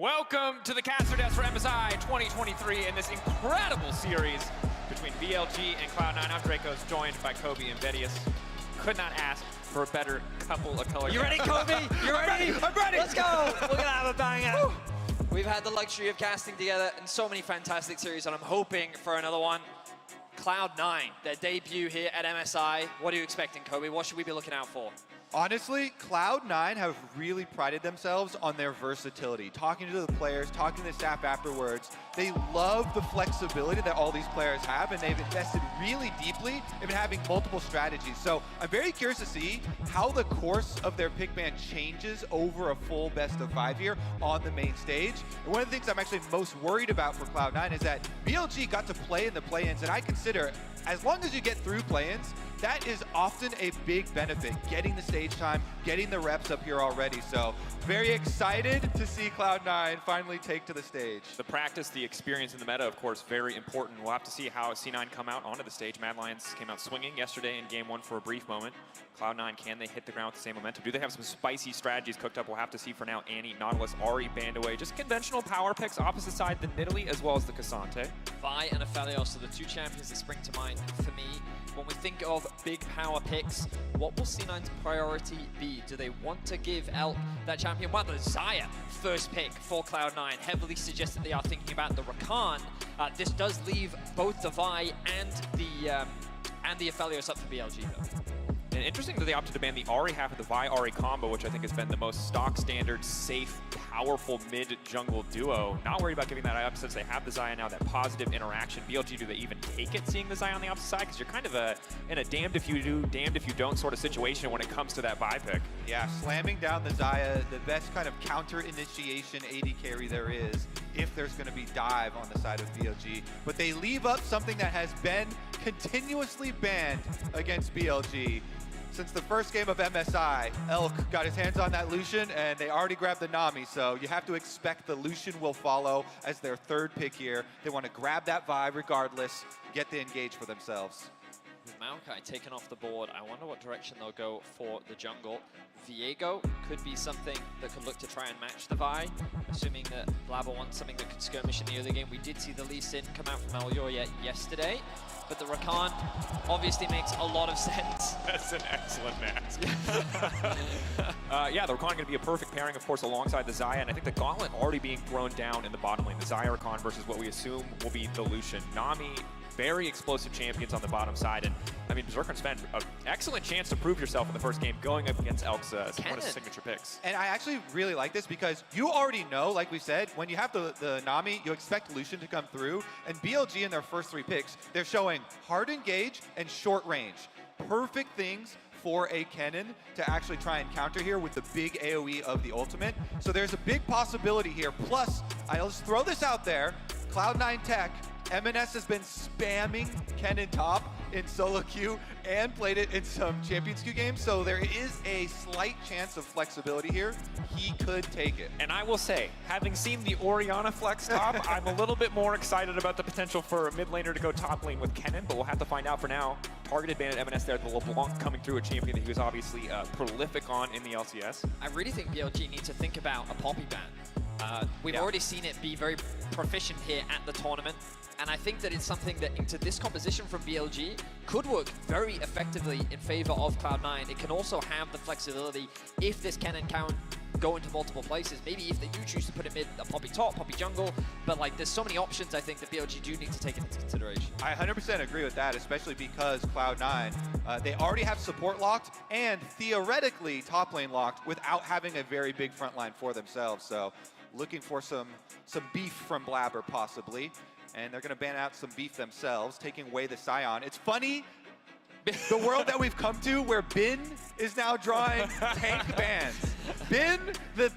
Welcome to the caster desk for MSI 2023 in this incredible series between BLG and Cloud9. I'm Drakos, joined by Kobe and Vedius. Could not ask for a better couple of color. You ready, Kobe? You ready? I'm ready. Let's go. We're gonna have a banger. We've had the luxury of casting together in so many fantastic series, and I'm hoping for another one. Cloud9, their debut here at MSI. What are you expecting, Kobe? What should we be looking out for? Honestly, Cloud9 have really prided themselves on their versatility. Talking to the players, talking to the staff afterwards, they love the flexibility that all these players have, and they've invested really deeply in having multiple strategies. So I'm very curious to see how the course of their pick ban changes over a full best of 5 here on the main stage. And one of the things I'm actually most worried about for Cloud9 is that BLG got to play in the play-ins, and I consider as long as you get through play-ins, that is often a big benefit, getting the stage time, getting the reps up here already. So very excited to see Cloud9 finally take to the stage. The practice, the experience in the meta, of course, very important. We'll have to see how C9 come out onto the stage. Mad Lions came out swinging yesterday in game one for a brief moment. Cloud9, can they hit the ground with the same momentum? Do they have some spicy strategies cooked up? We'll have to see for now. Annie, Nautilus, Ari banned away. Just conventional power picks, opposite side, the Nidalee as well as the K'Sante. Vi and Aphelios are the two champions that spring to mind for me. When we think of big power picks, what will C9's priority be? Do they want to give Elk that champion? Well, the Xayah first pick for Cloud9 heavily suggests that they are thinking about the Rakan. This does leave both the Vi and the Aphelios up for BLG though. And interesting that they opted to ban the Ari half of the Vi-Ari combo, which I think has been the most stock standard, safe, powerful mid-jungle duo. Not worried about giving that up since they have the Xayah now, that positive interaction. BLG, do they even take it seeing the Xayah on the opposite side? Because you're kind of in a damned if you do, damned if you don't sort of situation when it comes to that Vi pick. Yeah, slamming down the Xayah, the best kind of counter initiation AD carry there is if there's going to be dive on the side of BLG. But they leave up something that has been continuously banned against BLG. Since the first game of MSI, Elk got his hands on that Lucian, and they already grabbed the Nami, so you have to expect the Lucian will follow as their third pick here. They want to grab that Vi regardless, get the engage for themselves. With Maokai taken off the board, I wonder what direction they'll go for the jungle. Viego could be something that could look to try and match the Vi, assuming that Blaber wants something that could skirmish in the early game. We did see the Lee Sin come out from Taliyah yesterday, but the Rakan obviously makes a lot of sense. That's an excellent mask. Yeah, the Rakan going to be a perfect pairing, of course, alongside the Xayah, and I think the Gauntlet already being thrown down in the bottom lane. The Xayah Rakan versus what we assume will be the Lucian. Nami, very explosive champions on the bottom side, and I mean, Berserker and Zven, an excellent chance to prove yourself in the first game going up against Elk's one of his signature picks. And I actually really like this because you already know, like we said, when you have the Nami, you expect Lucian to come through, and BLG in their first three picks, they're showing hard engage and short range. Perfect things for a Kennen to actually try and counter here with the big AoE of the ultimate. So there's a big possibility here. Plus, I'll just throw this out there, Cloud9 Tech, EMENES has been spamming Kennen top in solo queue and played it in some Champions Queue games, so there is a slight chance of flexibility here. He could take it. And I will say, having seen the Orianna flex top, I'm a little bit more excited about the potential for a mid laner to go top lane with Kennen, but we'll have to find out for now. Targeted ban at MNS there, the LeBlanc coming through, a champion that he was obviously prolific on in the LCS. I really think BLG needs to think about a Poppy ban. We've already seen it be very proficient here at the tournament. And I think that it's something that into this composition from BLG could work very effectively in favor of Cloud9. It can also have the flexibility if this Kennen can go into multiple places. Maybe if they do choose to put it mid, a Poppy top, Poppy jungle. But like, there's so many options I think that BLG do need to take into consideration. I 100% agree with that, especially because Cloud9, they already have support locked and theoretically top lane locked without having a very big front line for themselves. So looking for some beef from Blaber possibly. And they're going to ban out some beef themselves, taking away the Scion. It's funny, the world that we've come to where Bin is now drawing tank bans. Bin, the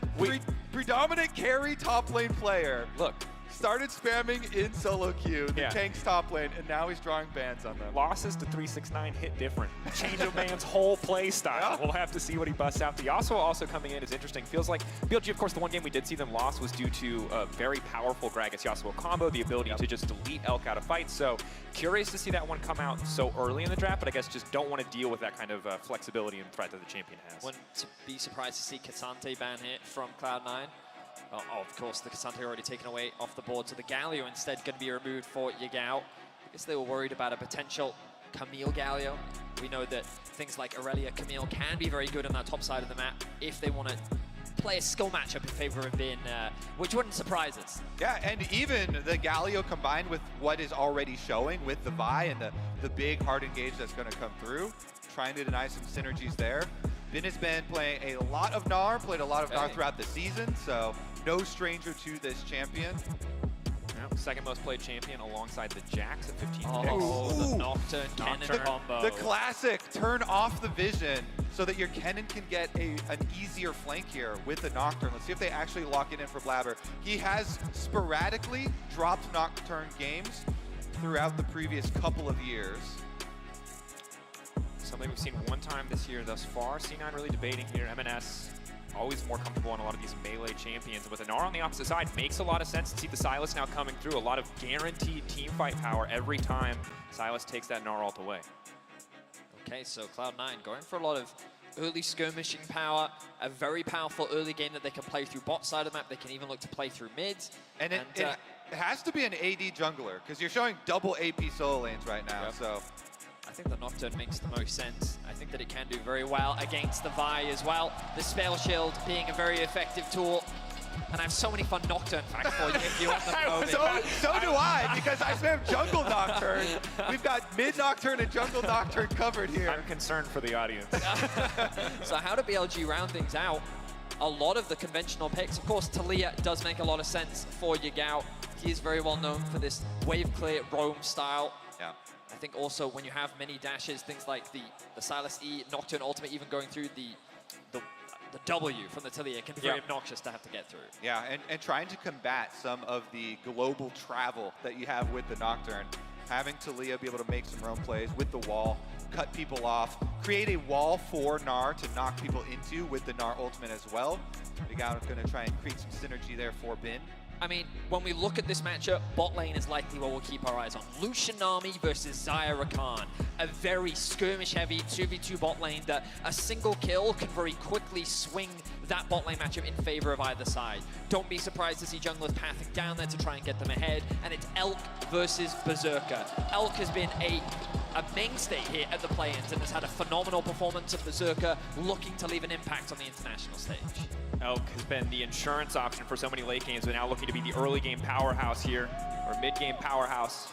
predominant carry top lane player, Look, started spamming in solo queue, the tank's top lane, and now he's drawing bans on them. Losses to 369 hit different. Change of man's whole play style. We'll have to see what he busts out. The Yasuo also coming in is interesting. Feels like BLG, of course, the one game we did see them lost was due to a very powerful Gragas Yasuo combo, the ability to just delete Elk out of fights. So curious to see that one come out so early in the draft, but I guess just don't want to deal with that kind of flexibility and threat that the champion has. Wouldn't be surprised to see K'Sante ban hit from Cloud9. Oh, of course, the Cassandra already taken away off the board, so the Galio instead going to be removed for Yagao. I guess they were worried about a potential Camille Galio. We know that things like Aurelia, Camille can be very good on that top side of the map if they want to play a skill matchup in favor of Bin, which wouldn't surprise us. Yeah, and even the Galio combined with what is already showing with the Vi and the big hard engage that's going to come through, trying to deny some synergies there. Bin has been playing a lot of Gnar, played a lot of Gnar throughout the season, so no stranger to this champion. Second most played champion alongside the Jax at 15 picks. Oh, the Nocturne Kennen combo. The classic, turn off the vision so that your Kennen can get an easier flank here with the Nocturne. Let's see if they actually lock it in for Blaber. He has sporadically dropped Nocturne games throughout the previous couple of years. Something we've seen one time this year thus far. C9 really debating here. MNS always more comfortable on a lot of these melee champions. With Gnar on the opposite side, makes a lot of sense to see the Sylas now coming through. A lot of guaranteed team fight power every time Sylas takes that Gnar ult away. Okay, so Cloud9 going for a lot of early skirmishing power, a very powerful early game that they can play through bot side of the map. They can even look to play through mids. And it has to be an AD jungler, because you're showing double AP solo lanes right now, so. I think the Nocturne makes the most sense. I think that it can do very well against the Vi as well. The Spell Shield being a very effective tool. And I have so many fun Nocturne facts for you if you want them. So do I, because I spam jungle Nocturne. We've got mid Nocturne and jungle Nocturne covered here. I'm concerned for the audience. So how do BLG round things out? A lot of the conventional picks. Of course, Taliyah does make a lot of sense for Yagao. He is very well known for this wave clear roam style. Yeah. I think also when you have many dashes, things like the Sylas E, Nocturne ultimate, even going through the W from the Taliyah can be very obnoxious to have to get through. Yeah, and trying to combat some of the global travel that you have with the Nocturne. Having Taliyah be able to make some roam plays with the wall, cut people off, create a wall for Gnar to knock people into with the Gnar ultimate as well. Yagao going to try and create some synergy there for Bin. I mean, when we look at this matchup, bot lane is likely what we'll keep our eyes on. Lucian Nami versus Xayah Rakan. A very skirmish-heavy 2v2 bot lane that a single kill can very quickly swing that bot lane matchup in favor of either side. Don't be surprised to see junglers pathing down there to try and get them ahead. And it's Elk versus Berserker. Elk has been a mainstay here at the play-ins and has had a phenomenal performance of Berserker, looking to leave an impact on the international stage. Elk has been the insurance option for so many late games, but now looking to be the early game powerhouse here, or mid-game powerhouse.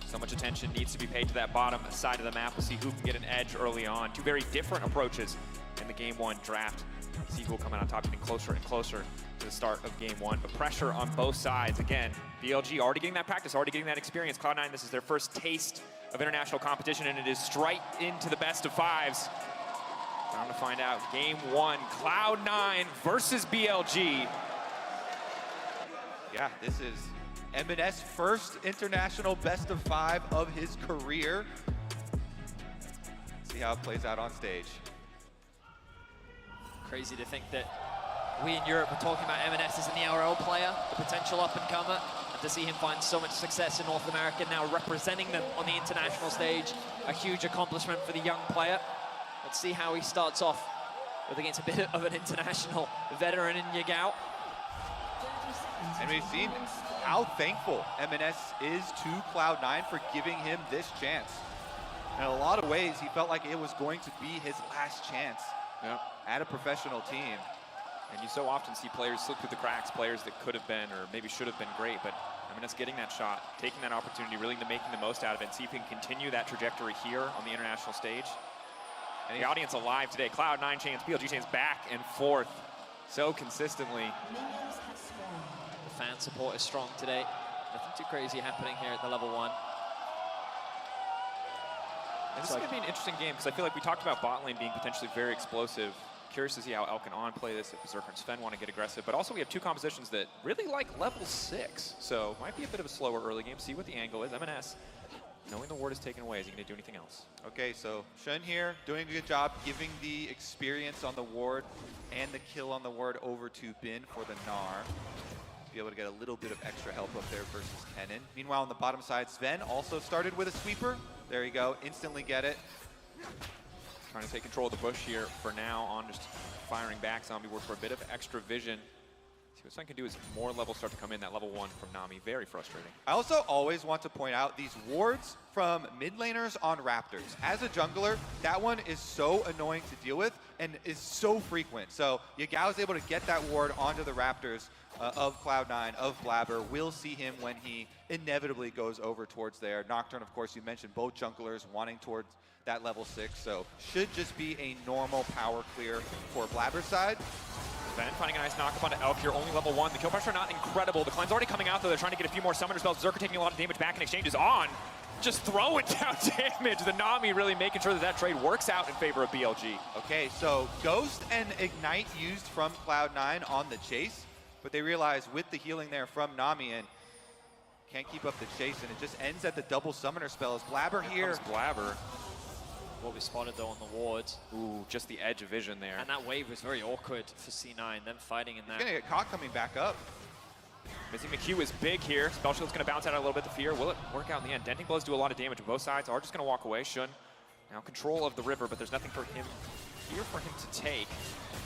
So much attention needs to be paid to that bottom side of the map. We'll see who can get an edge early on. Two very different approaches in the game one draft. See who will come out on top, getting closer and closer to the start of game one. But pressure on both sides. Again, BLG already getting that practice, already getting that experience. Cloud9, this is their first taste of international competition, and it is straight into the best of fives. Time to find out. Game one, Cloud9 versus BLG. Yeah, this is EMENES' first international best of 5 of his career. See how it plays out on stage. Crazy to think that we in Europe are talking about EMENES as an ERL player, the potential up-and-comer, and to see him find so much success in North America, now representing them on the international stage, a huge accomplishment for the young player. Let's see how he starts off with against a bit of an international veteran in Yagao. And we've seen how thankful MNS is to Cloud9 for giving him this chance. In a lot of ways, he felt like it was going to be his last chance at a professional team. And you so often see players slip through the cracks, players that could have been or maybe should have been great, but MNS getting that shot, taking that opportunity, really making the most out of it, and see if he can continue that trajectory here on the international stage. And the audience alive today. Cloud9 chains, BLG chains back and forth so consistently. The fan support is strong today. Nothing too crazy happening here at the level 1. And this is going to be an interesting game because I feel like we talked about bot lane being potentially very explosive. Curious to see how Elk and On play this, if Berserker and Zven want to get aggressive. But also we have two compositions that really like level 6. So might be a bit of a slower early game. See what the angle is. MNS, knowing the ward is taken away, is he going to do anything else? Okay, so Shun here doing a good job giving the experience on the ward and the kill on the ward over to Bin for the Gnar. Be able to get a little bit of extra help up there versus Kennen. Meanwhile, on the bottom side, Zven also started with a sweeper. There you go, instantly get it. Trying to take control of the bush here for now. On just firing back. Zombie Ward for a bit of extra vision. See what Sven can do is more levels start to come in. That level 1 from Nami, very frustrating. I also always want to point out these wards from mid laners on Raptors. As a jungler, that one is so annoying to deal with and is so frequent. So Yagao is able to get that ward onto the Raptors of Cloud9, of Blaber. We'll see him when he inevitably goes over towards there. Nocturne, of course, you mentioned both junglers wanting towards that level 6, so should just be a normal power clear for Blaber's side. Zven finding a nice knockup onto Elk here, only level 1. The kill pressure not incredible. The Cline's already coming out though. They're trying to get a few more summoner spells. Berserker taking a lot of damage back in exchange is on. Just throwing down damage. The Nami really making sure that that trade works out in favor of BLG. Okay, so Ghost and Ignite used from Cloud9 on the chase, but they realize with the healing there from Nami and can't keep up the chase, and it just ends at the double summoner spells. Blaber here. Blaber. What we spotted though on the wards. Ooh, just the edge of vision there. And that wave was very awkward for C9, them fighting in that. He's gonna get caught coming back up. Missing McHugh is big here. Spell Shield's gonna bounce out a little bit. The fear, will it work out in the end? Denting blows do a lot of damage. Both sides are just gonna walk away. Shun now control of the river, but there's nothing for him here for him to take.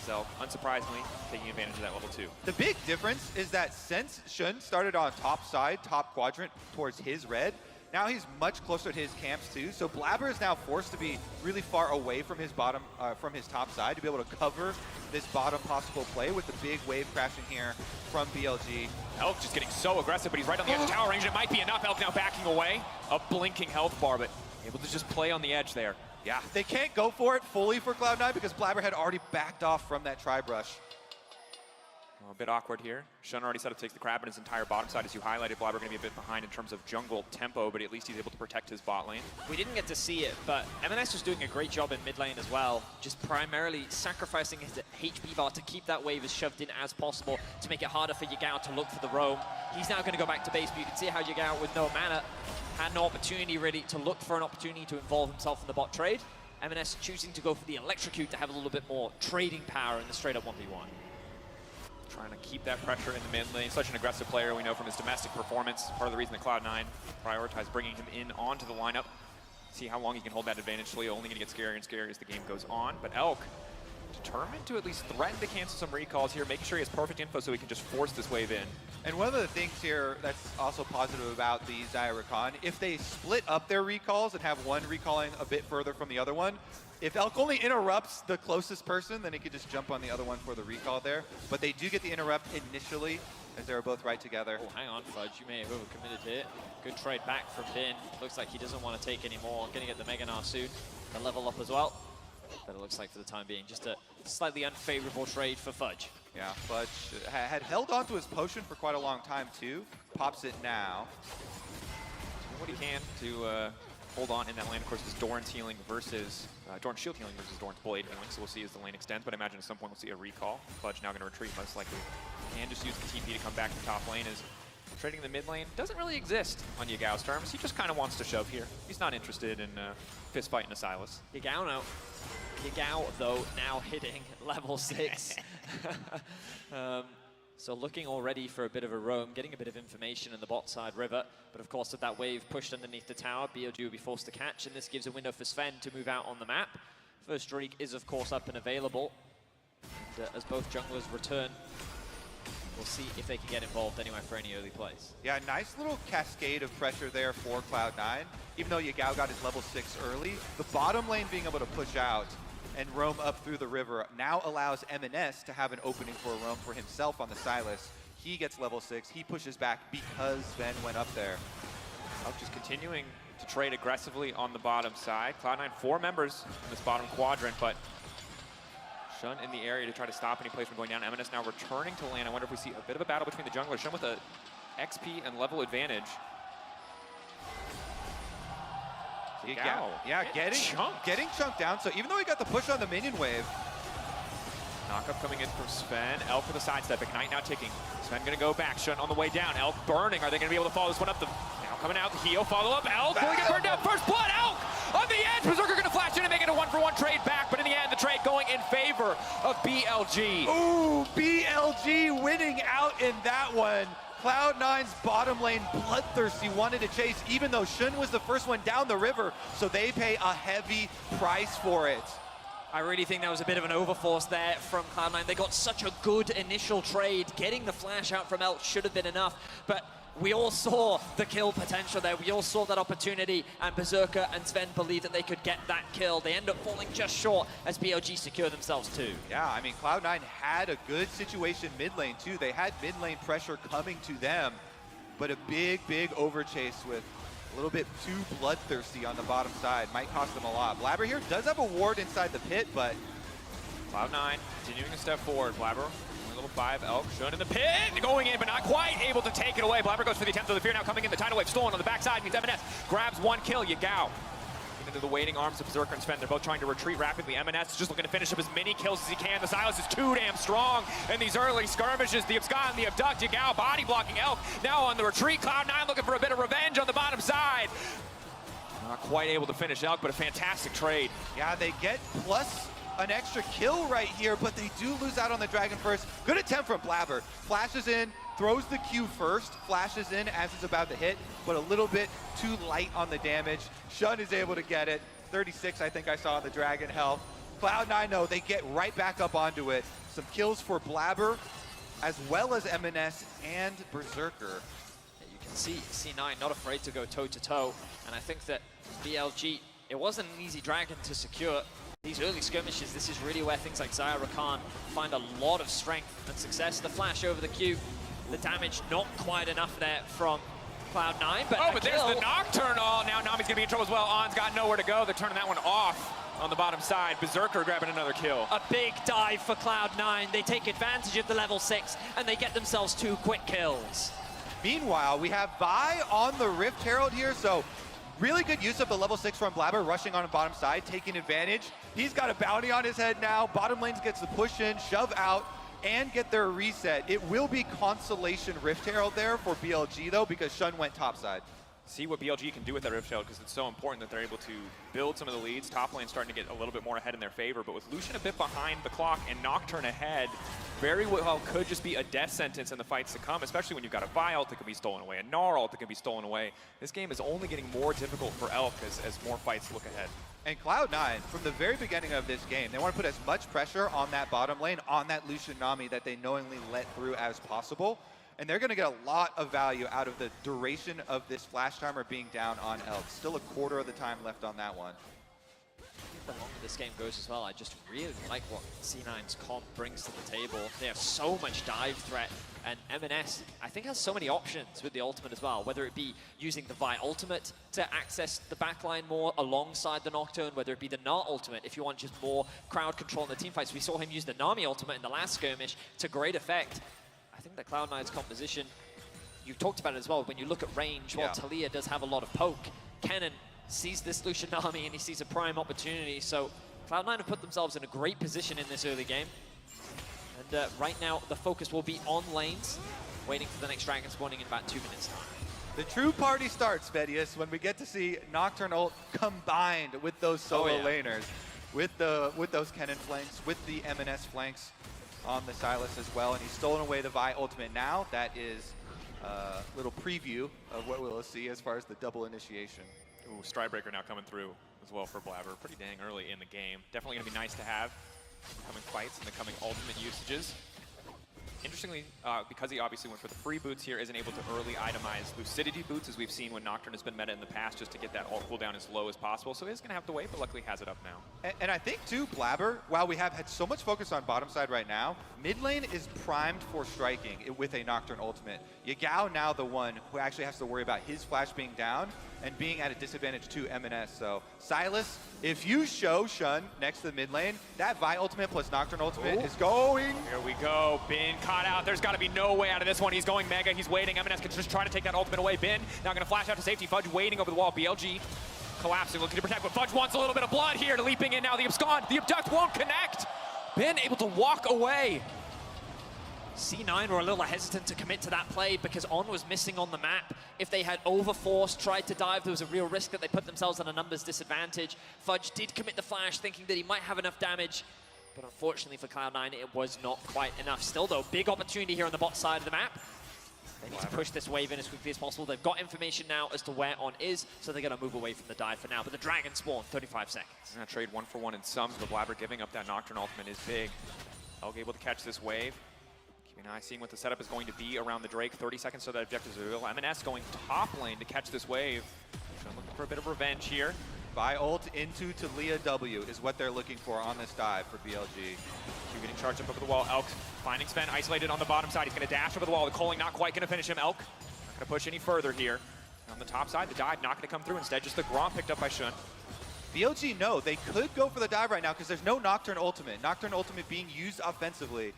So, unsurprisingly, taking advantage of that level 2. The big difference is that since Shun started on top side, top quadrant towards his red, now he's much closer to his camps too. So Blaber is now forced to be really far away from his bottom, from his top side to be able to cover this bottom possible play with the big wave crashing here from BLG. Elk just getting so aggressive, but he's right on the edge of tower range. It might be enough. Elk now backing away. A blinking health bar, but able to just play on the edge there. Yeah, they can't go for it fully for Cloud9 because Blaber had already backed off from that tri-brush. A bit awkward here. Shun already set up, takes the crab in his entire bottom side. As you highlighted, Blaber going to be a bit behind in terms of jungle tempo, but at least he's able to protect his bot lane. We didn't get to see it, but MNS was doing a great job in mid lane as well, just primarily sacrificing his HP bar to keep that wave as shoved in as possible to make it harder for Yagao to look for the roam. He's now going to go back to base, but you can see how Yagao, with no mana, had no opportunity really to look for an opportunity to involve himself in the bot trade. MNS choosing to go for the electrocute to have a little bit more trading power in the straight-up 1v1. Trying to keep that pressure in the mid lane. Such an aggressive player, we know from his domestic performance. Part of the reason that Cloud9 prioritized bringing him in onto the lineup. See how long he can hold that advantage. Taliyah only going to get scarier and scarier as the game goes on. But Elk, determined to at least threaten to cancel some recalls here, making sure he has perfect info so he can just force this wave in. And one of the things here that's also positive about the Xayah Rakan, if they split up their recalls and have one recalling a bit further from the other one, if Elk only interrupts the closest person, then he could just jump on the other one for the recall there. But they do get the interrupt initially, as they were both right together. Oh, hang on, Fudge. You may have overcommitted here. Good trade back from Bin. Looks like he doesn't want to take any more. Going to get the Mega Gnar soon. The level up as well. But it looks like for the time being, just a slightly unfavorable trade for Fudge. Yeah, Fudge had held on to his potion for quite a long time too. Pops it now. What he can to hold on in that lane, of course, is Doran's healing versus Doran's shield healing versus Doran's blade healing. So we'll see as the lane extends, but I imagine at some point we'll see a recall. Fudge now going to retreat most likely, and just use the TP to come back to top lane. As trading the mid lane doesn't really exist on Yagao's terms. He just kind of wants to shove here. He's not interested in fist fighting a Sylas. Yagao, though, now hitting level 6. So looking already for a bit of a roam, getting a bit of information in the bot side river. But of course, with that wave pushed underneath the tower, BLG will be forced to catch, and this gives a window for Zven to move out on the map. First streak is, of course, up and available. And, as both junglers return, we'll see if they can get involved anyway for any early plays. Yeah, nice little cascade of pressure there for Cloud9. Even though Yagao got his level 6 early, the bottom lane being able to push out and roam up through the river now allows MNS to have an opening for a roam for himself on the Sylas. He gets level 6, he pushes back because Zven went up there. Elk just continuing to trade aggressively on the bottom side. Cloud9, 4 members in this bottom quadrant, but Shun in the area to try to stop any place from going down. MNS now returning to lane. I wonder if we see a bit of a battle between the junglers. Shun with a XP and level advantage. Yeah, getting chunked down. So even though he got the push on the minion wave, knockup coming in from Zven. Elk with a sidestep. Ignite now ticking. Zven going to go back. Shun on the way down. Elk burning. Are they going to be able to follow this one up? Now coming out. The heal. Follow up. Elk will get burned down. First blood. Elk on the edge. Berserker going to flash in and make it a 1-for-1 trade back. But in the end, the trade going in favor of BLG. Ooh, BLG winning out in that one. Cloud9's bottom lane bloodthirsty wanted to chase, even though Shun was the first one down the river, so they pay a heavy price for it. I really think that was a bit of an overforce there from Cloud9. They got such a good initial trade. Getting the flash out from Elk should have been enough, but we all saw the kill potential there. We all saw that opportunity, and Berserker and Zven believed that they could get that kill. They end up falling just short as BLG secure themselves too. Yeah, I mean, Cloud9 had a good situation mid lane too. They had mid lane pressure coming to them, but a big overchase with a little bit too bloodthirsty on the bottom side might cost them a lot. Blaber here does have a ward inside the pit, but Cloud9 continuing to step forward. Blaber, a little 5 Elk, shown in the pit, going in, but not quite able to take it away. Blaber goes for the attempt of the fear, now coming in. The tidal wave stolen on the backside means MNS grabs 1 kill. Yagao into the waiting arms of Berserker and Zven. They're both trying to retreat rapidly. MNS is just looking to finish up as many kills as he can. The Sylas is too damn strong in these early skirmishes. The abscond, the abduct, Yagao body blocking Elk. Now on the retreat, Cloud9 looking for a bit of revenge on the bottom side. Not quite able to finish Elk, but a fantastic trade. Yeah, they get plus an extra kill right here, but they do lose out on the Dragon first. Good attempt from Blaber. Flashes in, throws the Q first, flashes in as it's about to hit, but a little bit too light on the damage. Shun is able to get it. 36, I think I saw the Dragon health. Cloud9, though, they get right back up onto it. Some kills for Blaber, as well as MNS and Berserker. Yeah, you can see C9 not afraid to go toe-to-toe, and I think that BLG, it wasn't an easy Dragon to secure. These early skirmishes, this is really where things like Xayah, Rakan find a lot of strength and success. The flash over the Q, the damage not quite enough there from Cloud9, but there's the Nocturne. Oh, now Nami's gonna be in trouble as well. On's got nowhere to go. They're turning that one off on the bottom side. Berserker grabbing another kill. A big dive for Cloud9. They take advantage of the level 6, and they get themselves 2 quick kills. Meanwhile, we have Vi on the Rift Herald here, so really good use of the level 6 from Blaber, rushing on the bottom side, taking advantage. He's got a bounty on his head now. Bottom lanes gets the push in, shove out, and get their reset. It will be Constellation Rift Herald there for BLG, though, because Shun went topside. See what BLG can do with that Rift Herald, because it's so important that they're able to build some of the leads. Top lane starting to get a little bit more ahead in their favor, but with Lucian a bit behind the clock and Nocturne ahead, very well could just be a death sentence in the fights to come, especially when you've got a Vi ult that can be stolen away, a Gnar ult that can be stolen away. This game is only getting more difficult for Elk as more fights look ahead. And Cloud9, from the very beginning of this game, they want to put as much pressure on that bottom lane, on that Lucian Nami that they knowingly let through as possible. And they're going to get a lot of value out of the duration of this flash timer being down on Elk. Still a quarter of the time left on that one. The longer this game goes as well, I just really like what C9's comp brings to the table. They have so much dive threat, and MNS, I think, has so many options with the ultimate as well, whether it be using the Vi ultimate to access the backline more alongside the Nocturne, whether it be the Gnar ultimate if you want just more crowd control in the team fights. We saw him use the Nami ultimate in the last skirmish to great effect. I think that Cloud9's composition, you talked about it as well, when you look at range, while Taliyah does have a lot of poke, Kennen sees this Lucian Nami and he sees a prime opportunity, so Cloud9 have put themselves in a great position in this early game. And right now, the focus will be on lanes, waiting for the next Dragon spawning in about 2 minutes time. The true party starts, Vedius, when we get to see Nocturne ult combined with those solo laners, with those Kennen flanks, with the MNS flanks on the Sylas as well, and he's stolen away the Vi ultimate now. That is a little preview of what we'll see as far as the double initiation. Ooh, Stridebreaker now coming through as well for Blaber. Pretty dang early in the game. Definitely going to be nice to have in the coming fights and the coming ultimate usages. Interestingly, because he obviously went for the free boots here, isn't able to early itemize Lucidity boots, as we've seen when Nocturne has been meta in the past, just to get that ult cooldown as low as possible. So he's going to have to wait, but luckily has it up now. And I think, too, Blaber, while we have had so much focus on bottom side right now, mid lane is primed for striking with a Nocturne ultimate. Yagao now the one who actually has to worry about his flash being down and being at a disadvantage to MNS. So Sylas, if you show Shun next to the mid lane, that Vi ultimate plus Nocturne ultimate is going. Here we go. Bin caught out. There's got to be no way out of this one. He's going mega. He's waiting. MNS can just try to take that ultimate away. Bin now going to flash out to safety. Fudge waiting over the wall. BLG collapsing, looking to protect, but Fudge wants a little bit of blood here to leaping in now. The abscond, the abduct won't connect. Bin able to walk away. C9 were a little hesitant to commit to that play because On was missing on the map. If they had overforced, tried to dive, there was a real risk that they put themselves on a numbers disadvantage. Fudge did commit the flash, thinking that he might have enough damage, but unfortunately for Cloud9, it was not quite enough. Still though, big opportunity here on the bot side of the map. They need to push this wave in as quickly as possible. They've got information now as to where On is, so they're going to move away from the dive for now. But the Dragon spawn, 35 seconds. They're going to trade 1-for-1 in some, but Blaber giving up that Nocturne ultimate is big. Elk able to catch this wave. Keeping an eye, seeing what the setup is going to be around the Drake. 30 seconds so that objectives are real. MSI going top lane to catch this wave. So looking for a bit of revenge here. Buy ult into Taliyah W is what they're looking for on this dive for BLG. Q getting charged up over the wall. Elk finding Zven isolated on the bottom side. He's going to dash over the wall. The calling not quite going to finish him. Elk not going to push any further here. On the top side, the dive not going to come through. Instead, just the Grom picked up by Shun. BLG, no, they could go for the dive right now because there's no Nocturne ultimate. Nocturne ultimate being used offensively.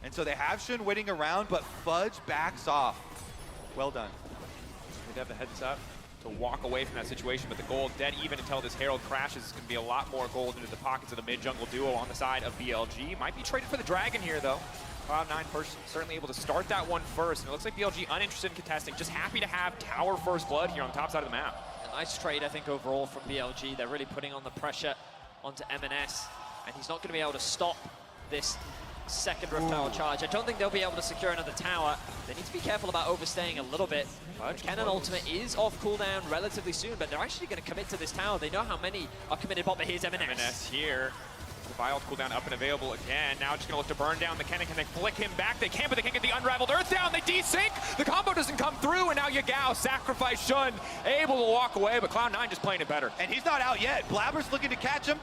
And so they have Shun waiting around, but Fudge backs off. Well done. They have the heads up to walk away from that situation, but the gold dead even until this Herald crashes. It's going to be a lot more gold into the pockets of the mid-jungle duo on the side of BLG. Might be traded for the Dragon here, though. Cloud9 first, certainly able to start that one first, and it looks like BLG uninterested in contesting, just happy to have tower first blood here on the top side of the map. A nice trade, I think, overall from BLG. They're really putting on the pressure onto MSI, and he's not going to be able to stop this second Rift Tower charge. I don't think they'll be able to secure another tower. They need to be careful about overstaying a little bit. Kennen ultimate is off cooldown relatively soon, but they're actually going to commit to this tower. They know how many are committed, but here's MSI. Here. The Vial cooldown up and available again. Now just going to look to burn down the Kennen. Can they flick him back? They can, but they can't get the Unraveled Earth down. They desync. The combo doesn't come through, and now Yagao sacrifice Shun, able to walk away, but Cloud9 just playing it better. And he's not out yet. Blaber's looking to catch him.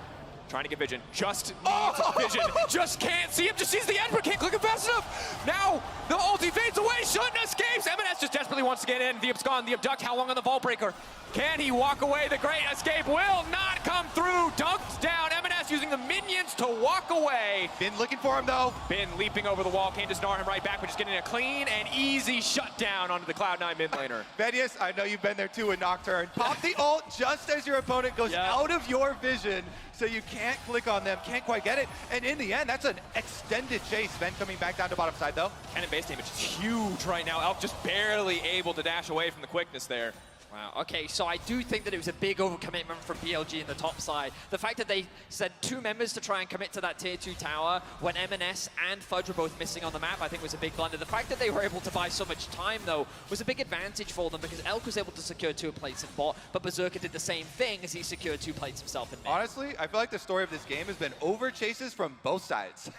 Trying to get vision, just needs vision, just can't see him, just sees the end, but can't click him fast enough. Now, the ulti fades away, Shun escapes. MSI just desperately wants to get in. The abscond, the abduct, how long on the Vault Breaker? Can he walk away? The great escape will not come through. Dunked down, MSI using the minions to walk away. Been looking for him though. Been leaping over the wall, can't just Gnar him right back, but just getting a clean and easy shutdown onto the Cloud9 mid laner. Vedius, I know you've been there too in Nocturne. Pop the ult just as your opponent goes out of your vision, so you can't click on them, can't quite get it. And in the end, that's an extended chase. Zven coming back down to bottom side though. Kennen base damage is huge right now. Elk just barely able to dash away from the quickness there. Wow, okay, so I do think that it was a big overcommitment from BLG in the top side. The fact that they sent 2 members to try and commit to that tier 2 tower when MSI and Fudge were both missing on the map, I think was a big blunder. The fact that they were able to buy so much time, though, was a big advantage for them because Elk was able to secure 2 plates in bot, but Berserker did the same thing as he secured 2 plates himself in mid. Honestly, I feel like the story of this game has been over chases from both sides.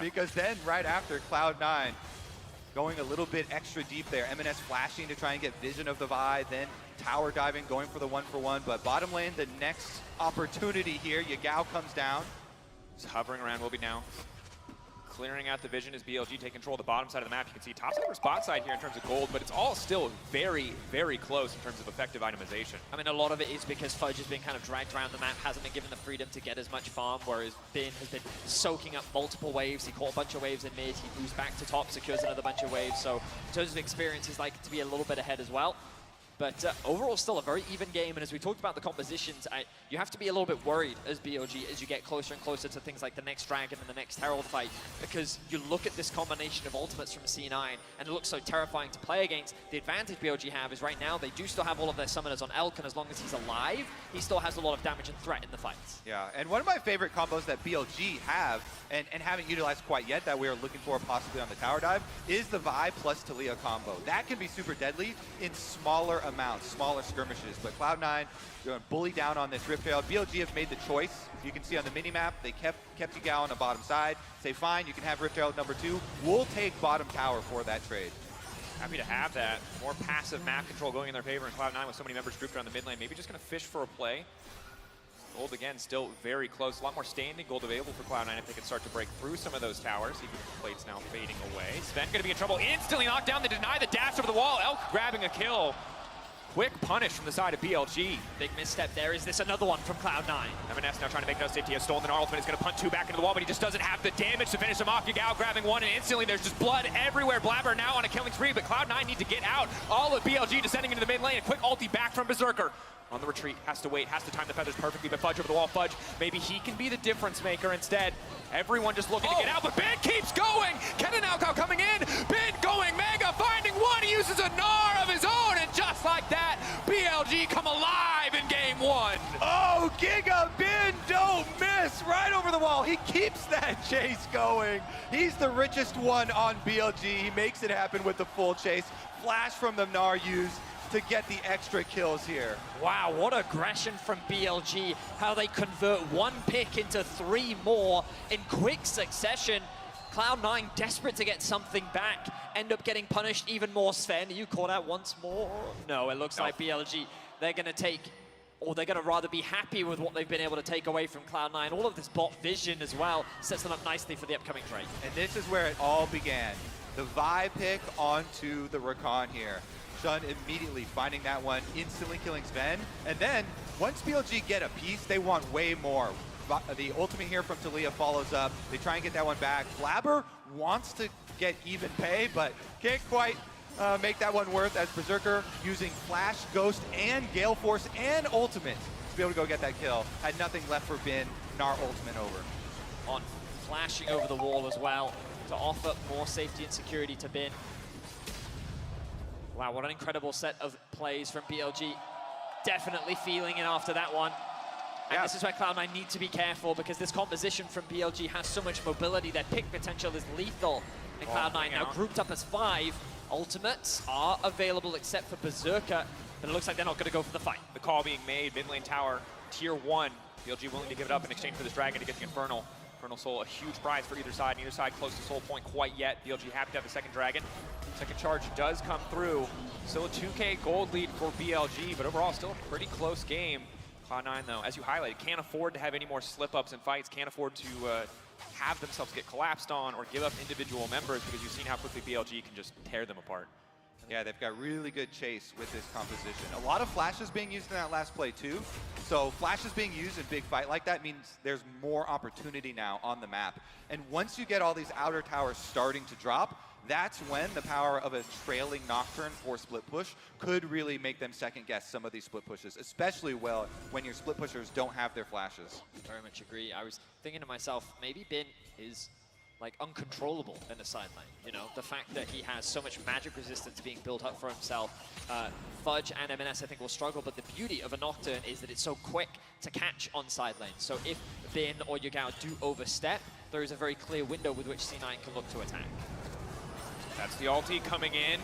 Because then, right after Cloud9, going a little bit extra deep there. MSI flashing to try and get vision of the Vi, then tower diving, going for the 1-for-1. But bottom lane, the next opportunity here, Yagao comes down. Just hovering around, will be now clearing out the vision as BLG take control of the bottom side of the map. You can see top side or spot side here in terms of gold, but it's all still very, very close in terms of effective itemization. I mean, a lot of it is because Fudge has been kind of dragged around the map, hasn't been given the freedom to get as much farm, whereas Bin has been soaking up multiple waves. He caught a bunch of waves in mid, he moves back to top, secures another bunch of waves. So in terms of experience, he's like to be a little bit ahead as well. But overall, still a very even game. And as we talked about the compositions, you have to be a little bit worried as BLG as you get closer and closer to things like the next Dragon and the next Herald fight. Because you look at this combination of ultimates from C9, and it looks so terrifying to play against. The advantage BLG have is right now, they do still have all of their summoners on Elk, and as long as he's alive, he still has a lot of damage and threat in the fights. Yeah, and one of my favorite combos that BLG have, and haven't utilized quite yet, that we are looking for possibly on the tower dive, is the Vi plus Taliyah combo. That can be super deadly in smaller amounts, smaller skirmishes, but Cloud9 going to bully down on this Rift Herald. BLG have made the choice. You can see on the mini-map, they kept Yagao on the bottom side. Say, fine, you can have Rift Herald number 2. We'll take bottom tower for that trade. Happy to have that. More passive map control going in their favor in Cloud9 with so many members grouped around the mid lane. Maybe just going to fish for a play. Gold again, still very close. A lot more standing gold available for Cloud9 if they can start to break through some of those towers. Even the plates now fading away. Zven going to be in trouble. Instantly knocked down. They deny the dash over the wall. Elk grabbing a kill. Quick punish from the side of BLG. Big misstep there. Is this another one from Cloud9? MSI now trying to make no safety. He has stolen the Gnar ultimate. He's going to punt 2 back into the wall, but he just doesn't have the damage to finish him off. Yagao grabbing 1, and instantly there's just blood everywhere. Blaber now on a killing spree, but Cloud9 need to get out. All of BLG descending into the mid lane. A quick ulti back from Berserker. On the retreat, has to wait, has to time the feathers perfectly, but Fudge over the wall. Fudge, maybe he can be the difference maker instead. Everyone just looking to get out, but Ben keeps going! Kennen now coming in, Ben going mega, finding 1, he uses a Gnar of his own, and just like that, BLG come alive in game 1. Oh, Giga Ben don't miss! Right over the wall! Oh, he keeps that chase going. He's the richest one on BLG. He makes it happen with the full chase. Flash from the Gnar used to get the extra kills here. Wow, what aggression from BLG. How they convert one pick into 3 more in quick succession. Cloud9 desperate to get something back, end up getting punished even more. Zven, are you caught out once more? No, it looks like BLG, they're gonna take, or they're gonna rather be happy with what they've been able to take away from Cloud9. All of this bot vision as well sets them up nicely for the upcoming Drake. And this is where it all began. The Vi pick onto the Rakan here. Shun immediately finding that one, instantly killing Zven. And then, once BLG get a piece, they want way more. The ultimate here from Taliyah follows up. They try and get that one back. Blaber wants to get even pay, but can't quite make that one worth as Berserker using Flash, Ghost, and Gale Force and Ultimate to be able to go get that kill. Had nothing left for Bin. Gnar ultimate over. On flashing over the wall as well to offer more safety and security to Bin. Wow, what an incredible set of plays from BLG. Definitely feeling it after that one. And this is where Cloud9 need to be careful because this composition from BLG has so much mobility. Their pick potential is lethal. And Cloud9 now grouped up as 5. Ultimates are available except for Berserker, but it looks like they're not going to go for the fight. The call being made, mid lane tower, tier 1. BLG willing to give it up in exchange for this dragon to get the Infernal. Infernal Soul, a huge prize for either side. Neither side close to Soul Point quite yet. BLG happy to have the second dragon. Second charge does come through. Still a 2K gold lead for BLG, but overall still a pretty close game. Cloud9, though, as you highlighted, can't afford to have any more slip-ups in fights, can't afford to have themselves get collapsed on or give up individual members because you've seen how quickly BLG can just tear them apart. Yeah, they've got really good chase with this composition. A lot of flashes being used in that last play, too. So flashes being used in big fight like that means there's more opportunity now on the map. And once you get all these outer towers starting to drop, that's when the power of a trailing Nocturne for split push could really make them second guess some of these split pushes, especially well when your split pushers don't have their flashes. Very much agree. I was thinking to myself, maybe Bin is like uncontrollable in the side lane. You know, the fact that he has so much magic resistance being built up for himself. Fudge and MSI I think will struggle, but the beauty of a Nocturne is that it's so quick to catch on side lane. So if Bin or Yagao do overstep, there is a very clear window with which C9 can look to attack. That's the ulti coming in.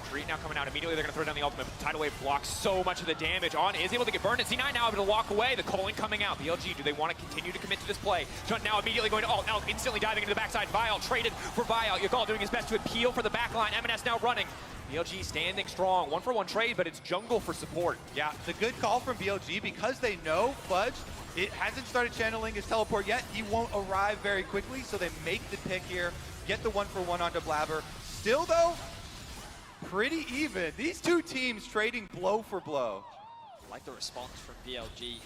Retreat now coming out. Immediately they're going to throw down the ultimate. Tidal Wave blocks so much of the damage. On is able to get burned. And C9 now able to walk away. The calling coming out. BLG, do they want to continue to commit to this play? Shunt now immediately going to ult. Now instantly diving into the backside. Vile traded for Vile. Yagao doing his best to appeal for the backline. MSI now running. BLG standing strong. 1-for-1 trade, but it's jungle for support. Yeah, the good call from BLG because they know Fudge it hasn't started channeling his teleport yet. He won't arrive very quickly, so they make the pick here. Get the 1-for-1 onto Blaber. Still, though, pretty even. These two teams trading blow for blow. I like the response from BLG.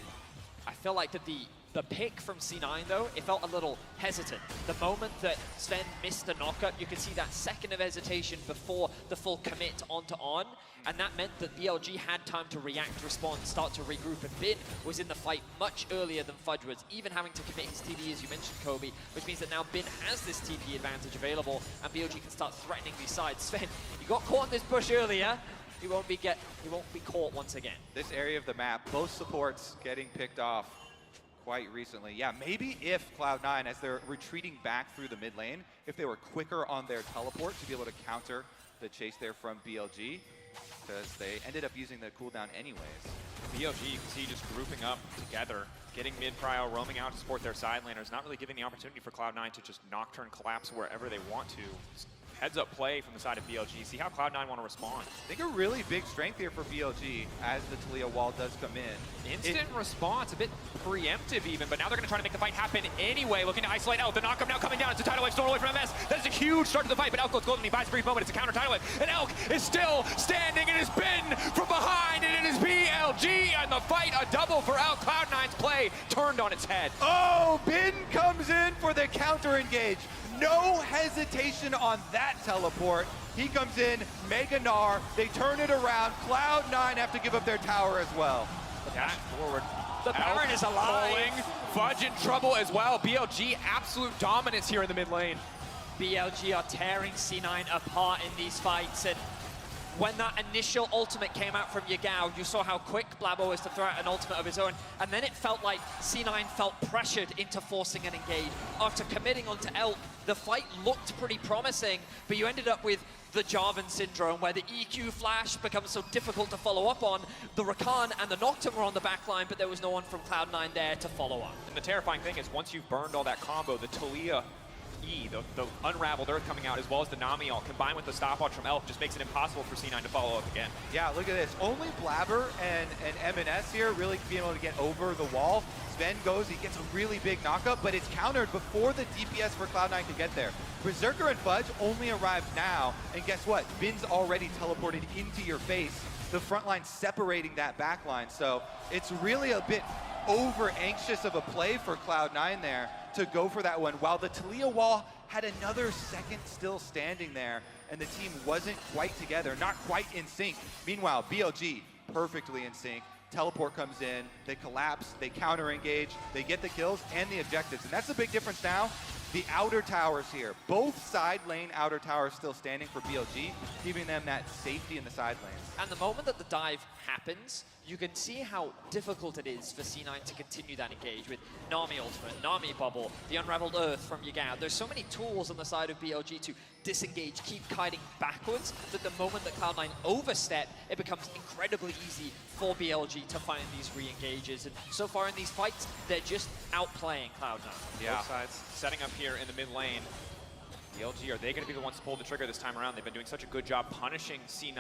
I feel like that the pick from C9, though, it felt a little hesitant. The moment that Zven missed the knockup, you could see that second of hesitation before the full commit onto On, and that meant that BLG had time to react, respond, start to regroup, and Bin was in the fight much earlier than Fudge was, even having to commit his TP, as you mentioned, Kobe, which means that now Bin has this TP advantage available, and BLG can start threatening these sides. Zven, you got caught in this push earlier. He won't be caught once again. This area of the map, both supports getting picked off quite recently. Yeah, maybe if Cloud9, as they're retreating back through the mid lane, if they were quicker on their teleport to be able to counter the chase there from BLG, because they ended up using the cooldown anyways. BLG, you can see just grouping up together, getting mid-prio, roaming out to support their side laners, not really giving the opportunity for Cloud9 to just Nocturne collapse wherever they want to. Heads-up play from the side of BLG. See how Cloud9 want to respond. I think a really big strength here for BLG as the Taliyah wall does come in. Instant response, a bit preemptive even, but now they're going to try to make the fight happen anyway, looking to isolate Elk. The knockup now coming down. It's a Tidal Wave stolen away from MS. That is a huge start to the fight, but Elk goes golden. He buys a brief moment. It's a counter Tidal Wave, and Elk is still standing. It has been from behind, and it is BLG, and the fight, a double for Elk. Cloud9's play turned on its head. Oh, Bin comes in for the counter engage. No hesitation on that teleport. He comes in, Mega Gnar, they turn it around. Cloud9 have to give up their tower as well. Dash forward. The Baron is alive. Rolling. Fudge in trouble as well. BLG, absolute dominance here in the mid lane. BLG are tearing C9 apart in these fights, and when that initial ultimate came out from Yagao, you saw how quick Blaber was to throw out an ultimate of his own, and then it felt like C9 felt pressured into forcing an engage. After committing onto Elk, the fight looked pretty promising, but you ended up with the Jarvan syndrome, where the EQ flash becomes so difficult to follow up on. The Rakan and the Nocturne were on the back line, but there was no one from Cloud9 there to follow up. And the terrifying thing is, once you've burned all that combo, the Taliyah E, the Unraveled Earth coming out, as well as the Nami ult, combined with the stopwatch from Elk, just makes it impossible for C9 to follow up again. Yeah, look at this. Only Blaber and MSI here really being able to get over the wall. Zven goes, he gets a really big knockup, but it's countered before the DPS for Cloud9 can get there. Berserker and Fudge only arrived now, and guess what? Bin's already teleported into your face. The front line separating that back line, so it's really a bit over anxious of a play for Cloud9 there to go for that one, while the Taliyah wall had another second still standing there, and the team wasn't quite together, not quite in sync. Meanwhile, BLG perfectly in sync. Teleport comes in, they collapse, they counter engage, they get the kills and the objectives, and that's the big difference now. The outer towers here, both side lane outer towers still standing for BLG, giving them that safety in the side lanes. And the moment that the dive happens, you can see how difficult it is for C9 to continue that engage with Nami ultimate, Nami bubble, the Unraveled Earth from Yagao. There's so many tools on the side of BLG to disengage, keep kiting backwards, that the moment that Cloud9 overstep, it becomes incredibly easy for BLG to find these re-engages. And so far in these fights, they're just outplaying Cloud9. Yeah. Both sides setting up here in the mid lane. BLG, are they going to be the ones to pull the trigger this time around? They've been doing such a good job punishing C9.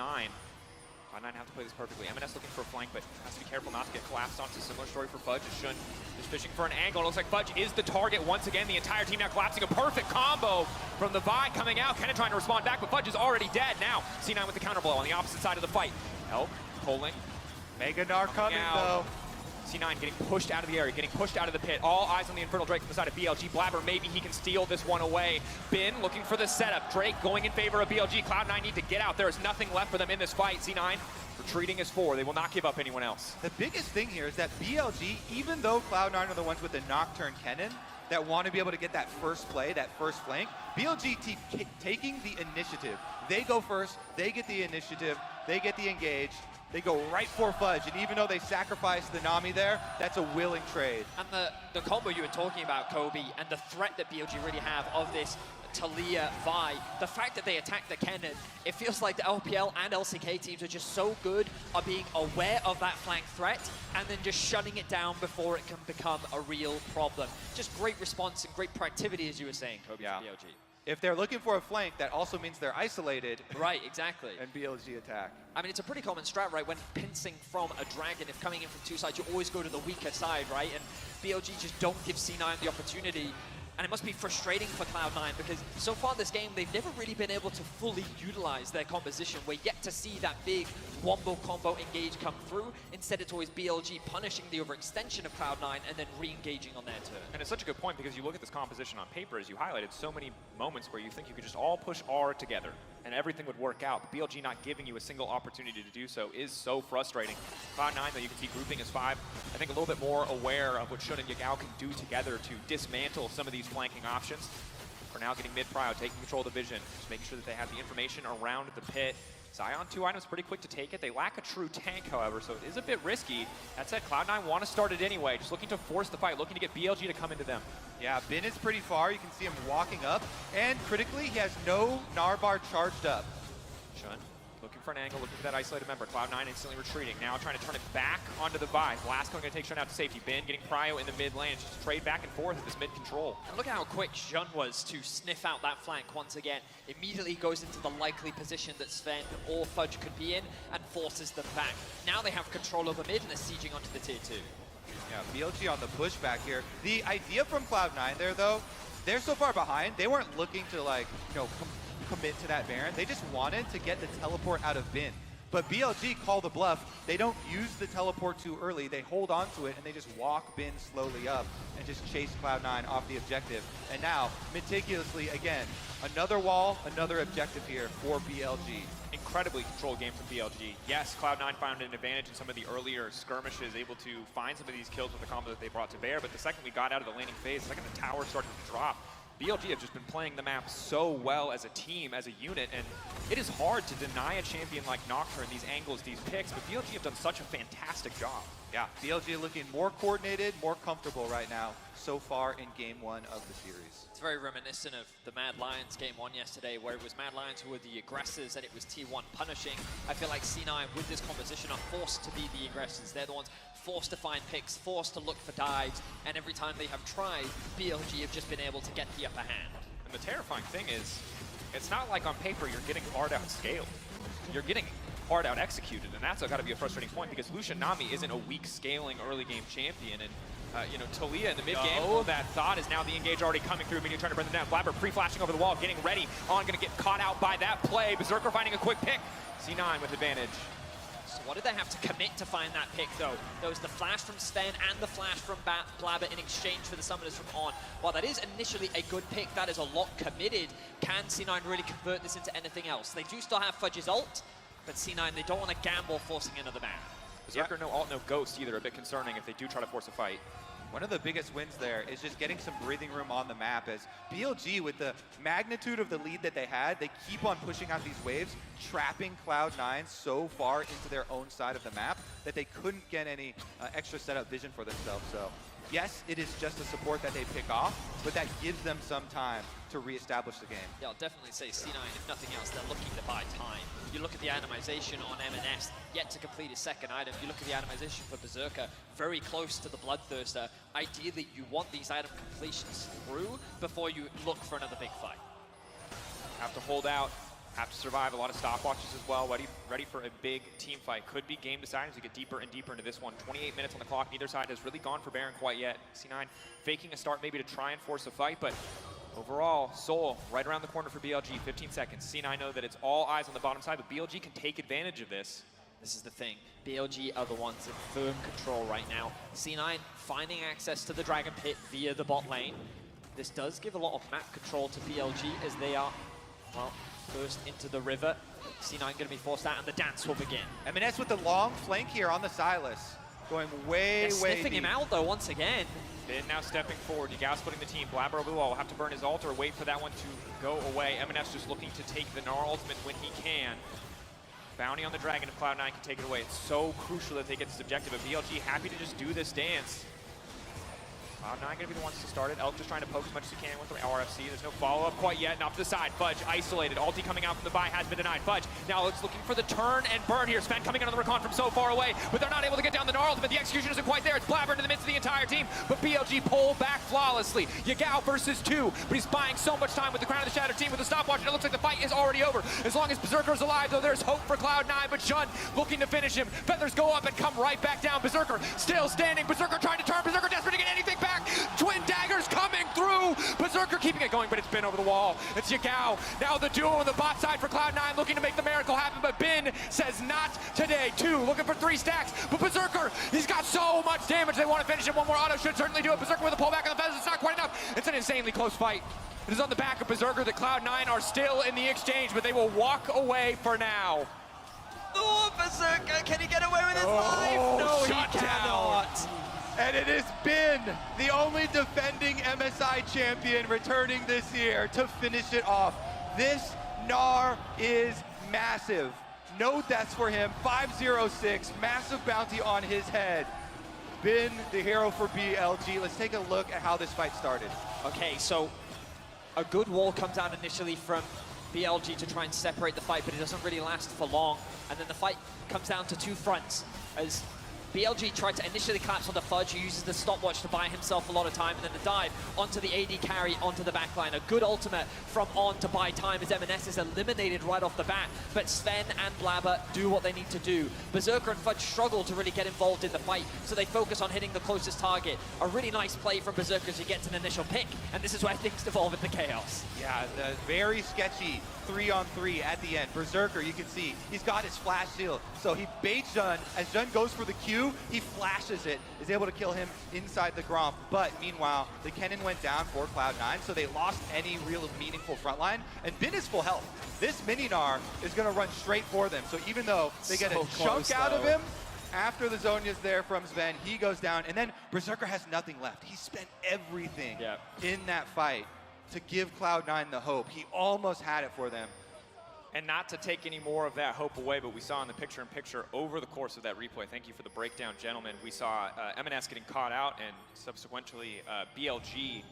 Cloud9 have to play this perfectly. MSI looking for a flank, but has to be careful not to get collapsed on. It's a similar story for Fudge. Shun is fishing for an angle. It looks like Fudge is the target once again. The entire team now collapsing. A perfect combo from the Vi coming out. Kennen trying to respond back, but Fudge is already dead. Now, C9 with the counter blow on the opposite side of the fight. Elk pulling. Mega Gnar coming though. C9 getting pushed out of the area, getting pushed out of the pit. All eyes on the Infernal Drake from the side of BLG. Blaber, maybe he can steal this one away. Bin looking for the setup. Drake going in favor of BLG. Cloud9 need to get out. There is nothing left for them in this fight. C9 retreating as 4. They will not give up anyone else. The biggest thing here is that BLG, even though Cloud9 are the ones with the Nocturne Kennen that want to be able to get that first play, that first flank, BLG taking the initiative. They go first, they get the initiative, they get the engage. They go right for Fudge, and even though they sacrifice the Nami there, that's a willing trade. And the combo you were talking about, Kobe, and the threat that BLG really have of this Taliyah Vi, the fact that they attack the Kennen, it feels like the LPL and LCK teams are just so good at being aware of that flank threat and then just shutting it down before it can become a real problem. Just great response and great proactivity, as you were saying, Kobe, from BLG. If they're looking for a flank, that also means they're isolated. Right, exactly. And BLG attack. I mean, it's a pretty common strat, right? When pincing from a dragon, if coming in from two sides, you always go to the weaker side, right? And BLG just don't give C9 the opportunity. And it must be frustrating for Cloud9 because so far this game, they've never really been able to fully utilize their composition. We're yet to see that big wombo combo engage come through. Instead, it's always BLG punishing the overextension of Cloud9 and then re-engaging on their turn. And it's such a good point because you look at this composition on paper, as you highlighted, so many moments where you think you could just all push R together and everything would work out. But BLG not giving you a single opportunity to do so is so frustrating. Cloud9, though, you can see grouping as 5. I think a little bit more aware of what Shun and Yagao can do together to dismantle some of these flanking options. For now, getting mid-prio, taking control of the vision, just making sure that they have the information around the pit. Xayah 2 items, pretty quick to take it. They lack a true tank, however, so it is a bit risky. That said, Cloud9 want to start it anyway, just looking to force the fight, looking to get BLG to come into them. Yeah, Bin is pretty far. You can see him walking up, and critically, he has no Gnar bar charged up. Shun looking for an angle, looking for that isolated member. Cloud9 instantly retreating. Now trying to turn it back onto the Vi. Blast going to take Shun out to safety. Bin getting prio in the mid lane. Just to trade back and forth with this mid control. And look at how quick Shun was to sniff out that flank once again. Immediately goes into the likely position that Zven or Fudge could be in and forces them back. Now they have control over mid and are sieging onto the tier 2. Yeah, BLG on the pushback here. The idea from Cloud9 there, though, they're so far behind, they weren't looking to, like, you know, commit to that Baron. They just wanted to get the teleport out of Bin. But BLG call the bluff. They don't use the teleport too early. They hold on to it, and they just walk Bin slowly up and just chase Cloud9 off the objective. And now, meticulously, again, another wall, another objective here for BLG. Incredibly controlled game from BLG. Yes, Cloud9 found an advantage in some of the earlier skirmishes, able to find some of these kills with the combo that they brought to bear, but the second we got out of the laning phase, the second the tower started to drop, BLG have just been playing the map so well as a team, as a unit, and it is hard to deny a champion like Nocturne these angles, these picks, but BLG have done such a fantastic job. Yeah, BLG looking more coordinated, more comfortable right now so far in game 1 of the series. It's very reminiscent of the Mad Lions game 1 yesterday, where it was Mad Lions who were the aggressors and it was T1 punishing. I feel like C9 with this composition are forced to be the aggressors. They're the ones forced to find picks, forced to look for dives, and every time they have tried, BLG have just been able to get the upper hand. And the terrifying thing is, it's not like on paper you're getting hard out scaled. You're getting hard out executed, and that's got to be a frustrating point because Lucian Nami isn't a weak scaling early game champion, and you know, Taliyah in the mid game, that thought is now the engage already coming through. Milio trying to bring them down. Blaber pre-flashing over the wall, getting ready. On, going to get caught out by that play. Berserker finding a quick pick. C9 with advantage. So what did they have to commit to find that pick, though? There was the flash from Zven and the flash from Blaber in exchange for the summoners from On. While that is initially a good pick, that is a lot committed. Can C9 really convert this into anything else? They do still have Fudge's ult, but C9, they don't want to gamble forcing another ban. Berserker, no ult, no ghost either. A bit concerning if they do try to force a fight. One of the biggest wins there is just getting some breathing room on the map as BLG, with the magnitude of the lead that they had, they keep on pushing out these waves, trapping Cloud9 so far into their own side of the map that they couldn't get any extra setup vision for themselves. So yes, it is just a support that they pick off, but that gives them some time to reestablish the game. Yeah, I'll definitely say C9, if nothing else, they're looking to buy time. You look at the itemization on MSI, yet to complete his second item. You look at the itemization for Berserker, very close to the Bloodthirster. Ideally, you want these item completions through before you look for another big fight. Have to hold out, have to survive. A lot of stopwatches as well. Ready for a big team fight. Could be game deciding as we get deeper and deeper into this one. 28 minutes on the clock. Neither side has really gone for Baron quite yet. C9 faking a start maybe to try and force a fight, but overall, Soul right around the corner for BLG, 15 seconds. C9 know that it's all eyes on the bottom side, but BLG can take advantage of this. This is the thing. BLG are the ones in firm control right now. C9 finding access to the Dragon Pit via the bot lane. This does give a lot of map control to BLG as they are, well, first into the river. C9 going to be forced out and the dance will begin. MSI with the long flank here on the Sylas. Going way, They're way sniffing deep. him out though once again. Bin now stepping forward. Yagao splitting the team. Blaber over the wall will have to burn his ult or wait for that one to go away. MSI just looking to take the Gnar ultimate when he can. Bounty on the Dragon if Cloud9 can take it away. It's so crucial that they get this objective. But BLG happy to just do this dance. Cloud9 going to be the ones to start it. Elk just trying to poke as much as he can with the RFC. There's no follow-up quite yet. And off to the side. Fudge isolated. Ulti coming out from the buy has been denied. Fudge now it's looking for the turn and burn here. Zven coming in on the Rakan from so far away, but they're not able to get down the Gnar ultimate. The execution isn't quite there. It's Blaber into the midst of the entire team, but BLG pull back flawlessly. Yagao versus 2, but he's buying so much time with the Crown of the Shattered team with the stopwatch, and it looks like the fight is already over. As long as Berserker is alive, though, there's hope for Cloud9, but Shun looking to finish him. Feathers go up and come right back down. Berserker still standing. Berserker trying to turn. Berserker desperate to get anything back. Twin daggers coming through. Berserker keeping it going, but it's Bin over the wall. It's Yagao. Now the duo on the bot side for Cloud9 looking to make the miracle happen, but Bin says not today. 2 looking for 3 stacks, but Berserker, he's got so much damage. They want to finish him. One more auto should certainly do it. Berserker with a pullback on the feathers. It's not quite enough. It's an insanely close fight. It is on the back of Berserker that Cloud9 are still in the exchange, but they will walk away for now. Oh, Berserker, can he get away with his life? No, he cannot. And it has been the only defending MSI champion returning this year to finish it off. This Gnar is massive. No deaths for him, 506, massive bounty on his head. Bin the hero for BLG. Let's take a look at how this fight started. Okay, so a good wall comes out initially from BLG to try and separate the fight, but it doesn't really last for long. And then the fight comes down to 2 fronts as BLG tried to initially collapse onto Fudge, who uses the stopwatch to buy himself a lot of time, and then the dive onto the AD carry onto the backline. A good ultimate from On to buy time as MSI is eliminated right off the bat, but Zven and Blaber do what they need to do. Berserker and Fudge struggle to really get involved in the fight, so they focus on hitting the closest target. A really nice play from Berserker as he gets an initial pick, and this is where things devolve into chaos. Yeah, the very sketchy 3-on-3 at the end. Berserker, you can see, he's got his flash shield, so he baits Jun. As Jun goes for the Q, he flashes it, is able to kill him inside the Gromp. But meanwhile, the Kennen went down for Cloud9, so they lost any real meaningful frontline. And Bin is full health. This mini Gnar is going to run straight for them. So even though they get a chunk out of him, after the Zhonya's there from Zven, he goes down. And then Berserker has nothing left. He spent everything in that fight. to give Cloud9 the hope. He almost had it for them. And not to take any more of that hope away, but we saw in the picture-in-picture over the course of that replay, thank you for the breakdown, gentlemen, we saw MSI getting caught out and subsequently BLG,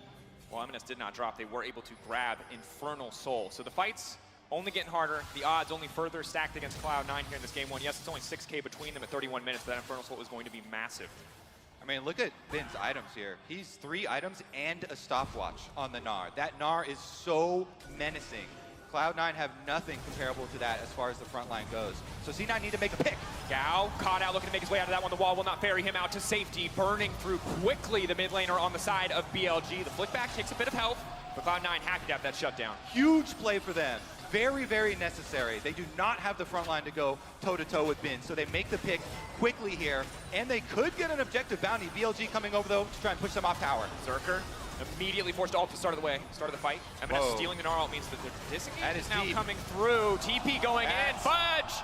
while MSI did not drop, they were able to grab Infernal Soul. So the fight's only getting harder, the odds only further stacked against Cloud9 here in this game one. Yes, it's only 6K between them at 31 minutes, but that Infernal Soul is going to be massive. I mean, look at Ben's items here. He's 3 items and a stopwatch on the Gnar. That Gnar is so menacing. Cloud9 have nothing comparable to that as far as the front line goes. So C9 need to make a pick. Gao caught out, looking to make his way out of that one. The wall will not ferry him out to safety. Burning through quickly the mid laner on the side of BLG. The flick back takes a bit of health, but Cloud9 happy to have that shutdown. Huge play for them. Very, very necessary. They do not have the front line to go toe-to-toe with Bin, so they make the pick quickly here, and they could get an objective bounty. BLG coming over, though, to try and push them off tower. Berserker immediately forced to ult to start of the fight. MSI stealing the Gnar ult means that they're disengaged. That is now deep. coming through. TP going in. Fudge!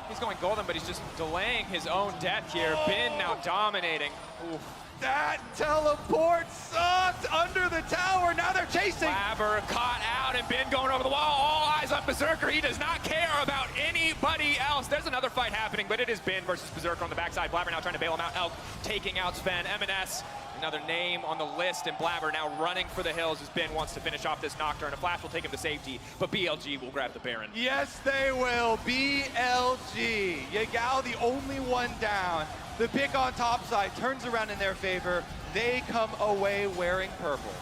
He's going golden, but he's just delaying his own death here. Bin now dominating. Oof. That teleport sucked under the tower. Now they're chasing. Blaber caught out and Bin going over the wall. All eyes on Berserker. He does not care about anybody else. There's another fight happening, but it is Bin versus Berserker on the backside. Blaber now trying to bail him out. Elk taking out Zven. MSI, another name on the list, and Blaber now running for the hills as Bin wants to finish off this Nocturne. A flash will take him to safety, but BLG will grab the Baron. Yes, they will. BLG. Yagao, the only one down. The pick on top side turns around in their favor. They come away wearing purple.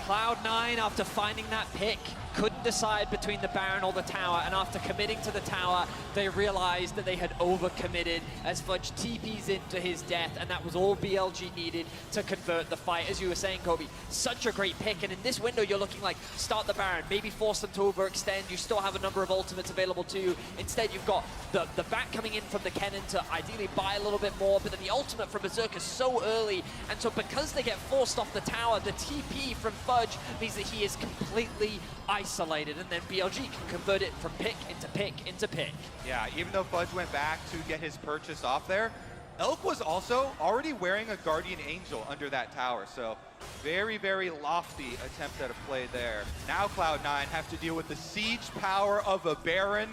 Cloud9, after finding that pick, couldn't decide between the Baron or the tower, and after committing to the tower, they realized that they had overcommitted as Fudge TPs into his death, and that was all BLG needed to convert the fight. As you were saying, Kobe, such a great pick, and in this window, you're looking like, start the Baron, maybe force them to overextend. You still have a number of ultimates available to you. Instead, you've got the back coming in from the Kennen to ideally buy a little bit more, but then the ultimate from Berserker so early, and so because they get forced off the tower, the TP from Fudge means that he is completely isolated, and then BLG can convert it from pick into pick into pick. Yeah, even though Fudge went back to get his purchase off there, Elk was also already wearing a Guardian Angel under that tower, so very, very lofty attempt at a play there. Now Cloud9 have to deal with the siege power of a Baron.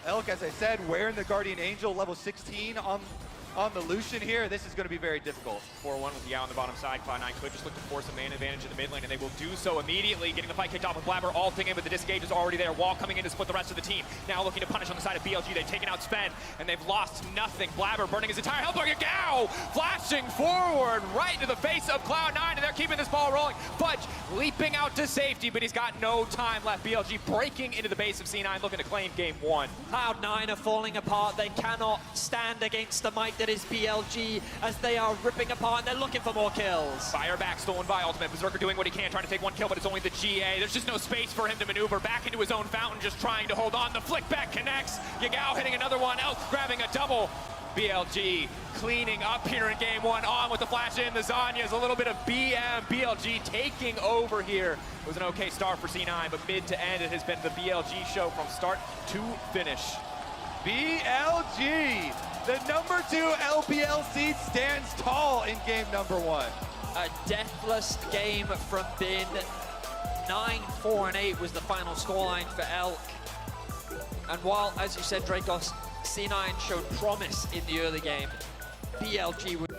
Elk, as I said, wearing the Guardian Angel, level 16 on the Lucian here. This is going to be very difficult. 4-1 with Yagao on the bottom side. Cloud9 could just look to force a man advantage in the mid lane, and they will do so immediately, getting the fight kicked off with Blaber ulting in, but the disengage is already there. Wall coming in to split the rest of the team. Now looking to punish on the side of BLG. They've taken out Zven, and they've lost nothing. Blaber burning his entire health. Yagao flashing forward right into the face of Cloud9, and they're keeping this ball rolling. Fudge leaping out to safety, but he's got no time left. BLG breaking into the base of C9, looking to claim game one. Cloud9 are falling apart. They cannot stand against the might that is BLG as they are ripping apart, and they're looking for more kills. Fire back, stolen by ultimate. Berserker doing what he can, trying to take one kill, but it's only the GA. There's just no space for him to maneuver back into his own fountain, just trying to hold on. The flick back connects. Yagao hitting another one. Elk grabbing a double. BLG cleaning up here in game one, on with the flash in. The Zanyas, a little bit of BLG taking over here. It was an okay start for C9, but mid to end, it has been the BLG show from start to finish. BLG, the number 2 LPL seed, stands tall in game number 1. A deathless game from Bin. 9-4-8 was the final scoreline for Elk. And while, as you said, Drakos, C9 showed promise in the early game, BLG would